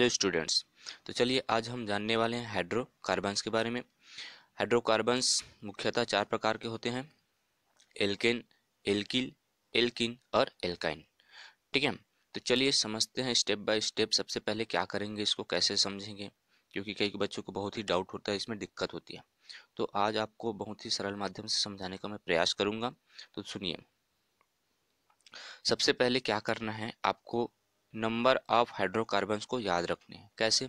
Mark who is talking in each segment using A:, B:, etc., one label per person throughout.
A: Hello students. तो चलिए आज हम जानने वाले हैं हाइड्रोकार्बन्स के बारे में। हाइड्रोकार्बन्स मुख्यतः चार प्रकार के होते हैं: एल्केन, एल्किल, एल्किन और एल्काइन। ठीक है, तो चलिए समझते हैं स्टेप बाय स्टेप। सबसे पहले क्या करेंगे, इसको कैसे समझेंगे, क्योंकि कई बच्चों को बहुत ही डाउट होता है, इसमें दिक्कत होती है। तो आज आपको बहुत ही सरल माध्यम से समझाने का मैं प्रयास करूंगा। तो सुनिए, सबसे पहले क्या करना है आपको, नंबर ऑफ हाइड्रोकार्बन्स को याद रखने हैं। कैसे?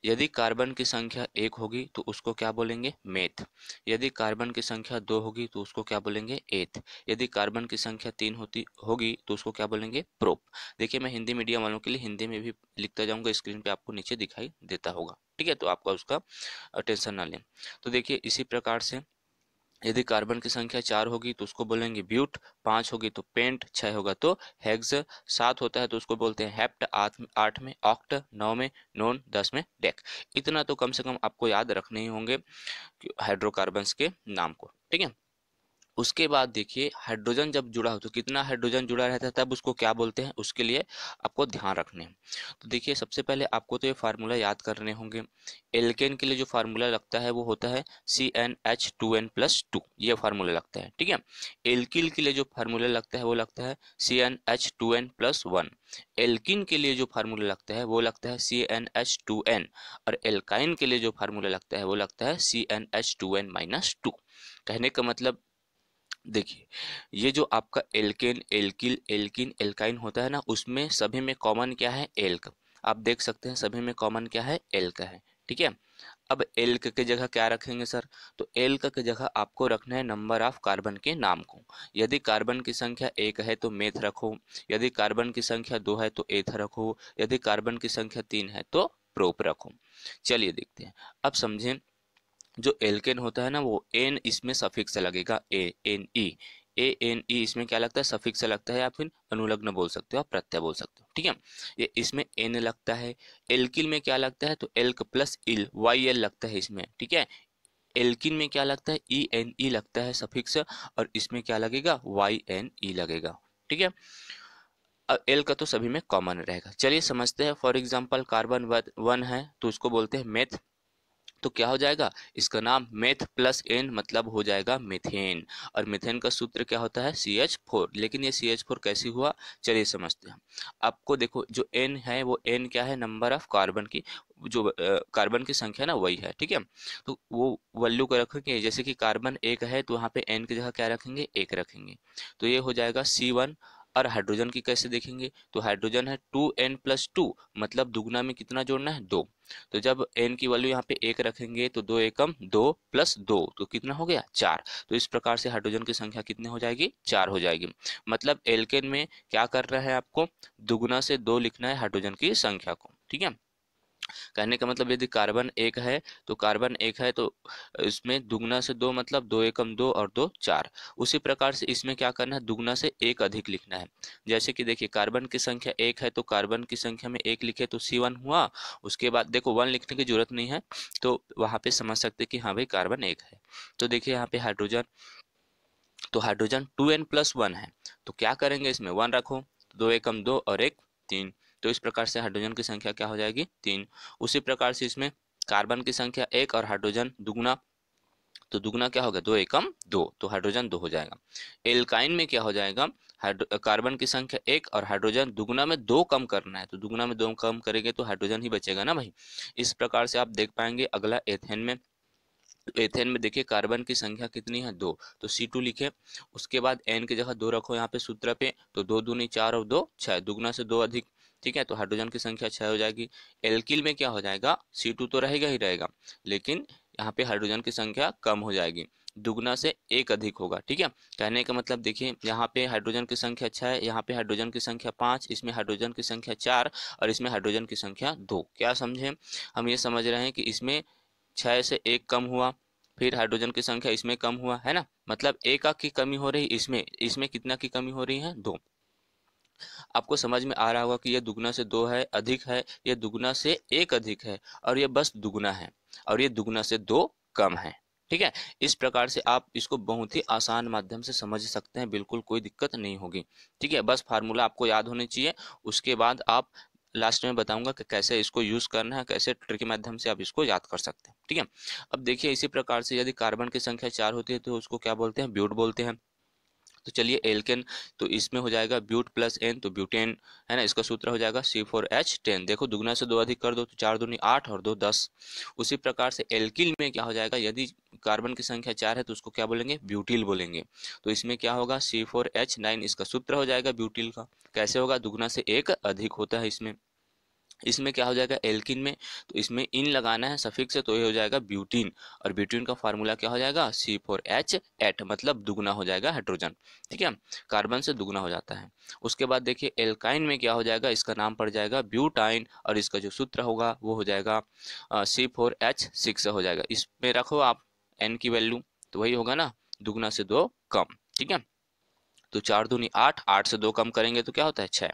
A: यदि कार्बन की संख्या 1 होगी तो उसको क्या बोलेंगे? मेथ। यदि कार्बन की संख्या 2 होगी तो उसको क्या बोलेंगे? एथ। यदि कार्बन की संख्या 3 होगी तो उसको क्या बोलेंगे? प्रोप। देखिए, मैं हिंदी मीडियम वालों के लिए हिंदी में भी लिखता जाऊंगा, स्क्रीन पे आपको नीचे दिखाई देता होगा। ठीक है, तो आपका उसका टेंशन ना लें। तो देखिए, इसी प्रकार से यदि कार्बन की संख्या 4 होगी तो उसको बोलेंगे ब्यूट, 5 होगी तो पेंट, 6 होगा तो हेक्स, 7 होता है तो उसको बोलते हैं हेप्ट, 8 में ऑक्ट, 9 में नॉन, 10 में डेक। इतना तो कम से कम आपको याद रखने ही होंगे हाइड्रोकार्बन्स के नाम को। ठीक है, उसके बाद देखिए, हाइड्रोजन जब जुड़ा हो तो कितना हाइड्रोजन जुड़ा रहता है, तब उसको क्या बोलते हैं, उसके लिए आपको ध्यान रखने हैं। तो देखिए, सबसे पहले आपको तो ये फार्मूला याद करने होंगे। एल्केन के लिए जो फार्मूला लगता है वो होता है CnH2n+2, ये फार्मूला लगता है। ठीक है, एल्किल के लिए जो फार्मूला लगता है वो लगता है CnH2n+1। एल्किन के लिए जो फार्मूला लगता है वो लगता है CnH2n। और एल्काइन के लिए जो फार्मूला लगता है वो लगता है CnH2n-2। कहने का मतलब, देखिए, ये जो आपका एल्केन, एल्किल, एल्किन, एल्काइन होता है ना, उसमें सभी में कॉमन क्या है? एल्क। आप देख सकते हैं सभी में कॉमन क्या है? एल्क है। ठीक है, अब एल्क की जगह क्या रखेंगे सर? तो एल्क की जगह आपको रखना है नंबर ऑफ कार्बन के नाम को। यदि कार्बन की संख्या 1 है तो मेथ रखो, यदि कार्बन की संख्या 2 है तो एथ रखो, यदि कार्बन की संख्या 3 है तो प्रोप रखो। चलिए देखते हैं, अब समझें। जो एल्केन होता है ना, वो एन इसमें सफिक्स लगेगा, ए एन ई इसमें क्या लगता है? सफिक्स लगता है, या फिर अनुलग्न बोल सकते हो, आप प्रत्यय बोल सकते हो। ठीक है, ये इसमें एन लगता है। एल्किल में क्या लगता है? तो एल्क प्लस इल, वाई एल लगता है इसमें। ठीक है, एल्किन में क्या लगता है? ई एन ई लगता है सफिक्स, और इसमें क्या लगेगा? वाई एन ई लगेगा। ठीक है, अब एल का तो सभी में कॉमन रहेगा। चलिए समझते हैं। फॉर एग्जाम्पल, कार्बन 1 है तो उसको बोलते हैं मेथ। तो क्या हो जाएगा? इसका नाम मेथ प्लस एन मतलब हो जाएगा मीथेन। और मीथेन का सूत्र क्या होता है? CH4। लेकिन ये CH4 कैसे हुआ, चलिए समझते हैं। आपको देखो, जो एन है वो एन क्या है? नंबर ऑफ कार्बन की, जो कार्बन की संख्या ना, वही है। ठीक है, तो वो वैल्यू को रखेंगे। जैसे कि कार्बन 1 है तो वहाँ पे एन की जगह क्या रखेंगे? 1 रखेंगे। तो ये हो जाएगा C1। और हाइड्रोजन की कैसे देखेंगे? तो हाइड्रोजन है 2n+2, मतलब दुगना में कितना जोड़ना है? 2। तो जब n की वैल्यू यहाँ पे 1 रखेंगे तो 2 एकम 2 प्लस 2 तो कितना हो गया? 4। तो इस प्रकार से हाइड्रोजन की संख्या कितनी हो जाएगी? 4 हो जाएगी। मतलब एल्केन में क्या कर रहा है, आपको दुगुना से 2 लिखना है हाइड्रोजन की संख्या को। ठीक है, कहने का मतलब, यदि कार्बन 1 है तो कार्बन 1 है तो इसमें दुगना से 2 मतलब 2 एकम 2 और 2 4। उसी प्रकार से इसमें क्या करना है? दुगना से 1 अधिक लिखना है। जैसे कि देखिए, कार्बन की संख्या 1 है तो कार्बन की संख्या में 1 लिखे तो C1 हुआ। उसके बाद देखो 1 लिखने की जरूरत नहीं है, तो वहां पे समझ सकते कि हाँ भाई कार्बन 1 है। तो देखिए यहाँ पे हाइड्रोजन, तो हाइड्रोजन 2n+1 है। तो क्या करेंगे? इसमें 1 रखो, 2 एकम 2 और 1 3। तो इस प्रकार से हाइड्रोजन की संख्या क्या हो जाएगी? 3। उसी प्रकार से इसमें कार्बन की संख्या 1 और हाइड्रोजन दुगुना, तो दुगुना क्या होगा? 2 एकम 2, तो हाइड्रोजन 2 हो जाएगा। एल्काइन में क्या हो जाएगा? कार्बन की संख्या 1 और हाइड्रोजन दुगुना में 2 कम करना है, तो दुगुना में 2 कम करेंगे तो हाइड्रोजन ही बचेगा ना भाई। इस प्रकार से आप देख पाएंगे। अगला एथेन में, तो एथेन में देखिए कार्बन की संख्या कितनी है? 2, तो C2 लिखे। उसके बाद n की जगह 2 रखो यहाँ पे सूत्र पे, तो 2 दूनी 4 और 2 6, दुगना से 2 अधिक। ठीक है, तो हाइड्रोजन की संख्या 6 हो जाएगी। एल्किल में क्या हो जाएगा? C2 तो रहेगा ही रहेगा, लेकिन यहाँ पे हाइड्रोजन की संख्या कम हो जाएगी, दुगना से 1 अधिक होगा। ठीक है, कहने का मतलब देखिए, यहाँ पे हाइड्रोजन की संख्या 6, यहाँ पे हाइड्रोजन की संख्या 5, इसमें हाइड्रोजन की संख्या 4 और इसमें हाइड्रोजन की संख्या 2। क्या समझे? हम ये समझ रहे हैं कि इसमें 6 से 1 कम हुआ, फिर हाइड्रोजन की संख्या इसमें कम हुआ, है ना। मतलब 1 की कमी हो रही, इसमें इसमें कितना की कमी हो रही है? 2। आपको समझ में आ रहा होगा कि ये दुगना से 2 है अधिक है, ये दुगना से 1 अधिक है, और ये बस दुगना है, और ये दुगना से 2 कम है। ठीक है, इस प्रकार से आप इसको बहुत ही आसान माध्यम से समझ सकते हैं, बिल्कुल कोई दिक्कत नहीं होगी। ठीक है, बस फार्मूला आपको याद होने चाहिए। उसके बाद आप लास्ट में बताऊंगा कि कैसे इसको यूज करना है, कैसे ट्रिक के माध्यम से आप इसको याद कर सकते हैं। ठीक है, अब देखिए इसी प्रकार से यदि कार्बन की संख्या 4 होती है तो उसको क्या बोलते हैं, ब्यूट बोलते हैं। तो चलिए एल्केन, तो इसमें हो जाएगा ब्यूट प्लस एन तो ब्यूटेन, है ना। इसका सूत्र हो जाएगा C4H10। देखो दुगना से 2 अधिक कर दो तो 4 दूनी 8 और 2 10। उसी प्रकार से एल्किल में क्या हो जाएगा, यदि कार्बन की संख्या 4 है तो उसको क्या बोलेंगे, ब्यूटिल बोलेंगे। तो इसमें क्या होगा, C4H9 इसका सूत्र हो जाएगा ब्यूटिल का। कैसे होगा, दुगना से 1 अधिक होता है इसमें। इसमें क्या हो जाएगा एल्किन में, तो इसमें इन लगाना है सफिक्स से, तो ये हो जाएगा ब्यूटीन। और ब्यूटीन का फार्मूला क्या हो जाएगा, C4H8, मतलब दुगना हो जाएगा हाइड्रोजन। ठीक है, कार्बन से दुगना हो जाता है। उसके बाद देखिए एल्काइन में क्या हो जाएगा, इसका नाम पड़ जाएगा ब्यूटाइन, और इसका जो सूत्र होगा वो हो जाएगा C4H6 हो जाएगा। इसमें रखो आप एन की वैल्यू, तो वही होगा ना, दुगना से 2 कम। ठीक है, तो 4 दूनी 8, 8 से 2 कम करेंगे तो क्या होता है 6।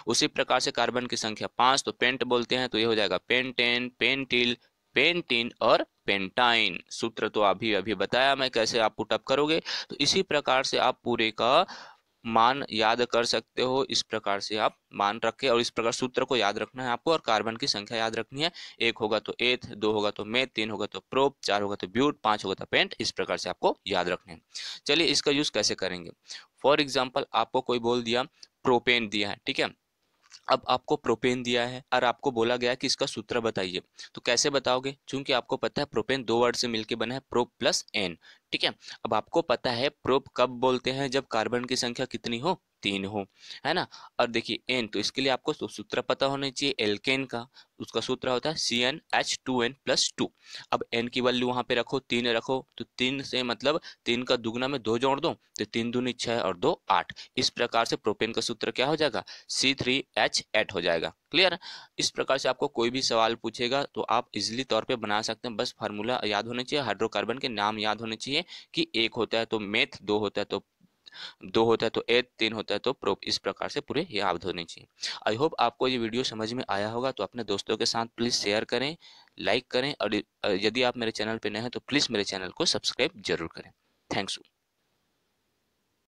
A: उसी प्रकार से कार्बन की संख्या 5 तो पेंट बोलते हैं, तो ये हो जाएगा पेंटेन, पेंटिल, पेंटिन और पेंटाइन। सूत्र तो अभी अभी बताया मैं कैसे आप पुटअप करोगे। तो इसी प्रकार से आप पूरे का मान याद कर सकते हो। इस प्रकार से आप मान रखे और इस प्रकार सूत्र को याद रखना है आपको, और कार्बन की संख्या याद रखनी है। 1 होगा तो एथ, 2 होगा तो मेथ, 3 होगा तो प्रोप, 4 होगा तो ब्यूट, 5 होगा तो पेंट। इस प्रकार से आपको याद रखने हैं। चलिए इसका यूज कैसे करेंगे। फॉर एग्जाम्पल आपको कोई बोल दिया प्रोपेन दिया है, ठीक है। अब आपको प्रोपेन दिया है और आपको बोला गया कि इसका सूत्र बताइए, तो कैसे बताओगे, क्योंकि आपको पता है प्रोपेन 2 वर्ड से मिलकर बना है, प्रोप प्लस एन। ठीक है, अब आपको पता है प्रोप कब बोलते हैं, जब कार्बन की संख्या कितनी हो, 3 हो, है ना। और देखिए एन, तो इसके लिए आपको सूत्र पता होना चाहिए एल्केन का। उसका सूत्र होता है CnH2n+2। अब एन की वैल्यू वहां पे रखो, 3 रखो, तो 3 से मतलब 3 का दुगना में 2 जोड़ दो, तो 3 दूनी 6 और 2 8। इस प्रकार से प्रोपेन का सूत्र क्या हो जाएगा, C3H8 हो जाएगा। क्लियर। इस प्रकार से आपको कोई भी सवाल पूछेगा तो आप इजिली तौर पे बना सकते हैं। बस फार्मूला याद होने चाहिए, हाइड्रोकार्बन के नाम याद होने चाहिए कि 1 होता है तो मेथ, 2 होता है तो एथ, 3 होता है तो प्रोप। इस प्रकार से पूरे याद होने चाहिए। आई होप आपको ये वीडियो समझ में आया होगा। तो अपने दोस्तों के साथ प्लीज शेयर करें, लाइक करें, और यदि आप मेरे चैनल पे नए हैं तो प्लीज मेरे चैनल को सब्सक्राइब जरूर करें। थैंक्स।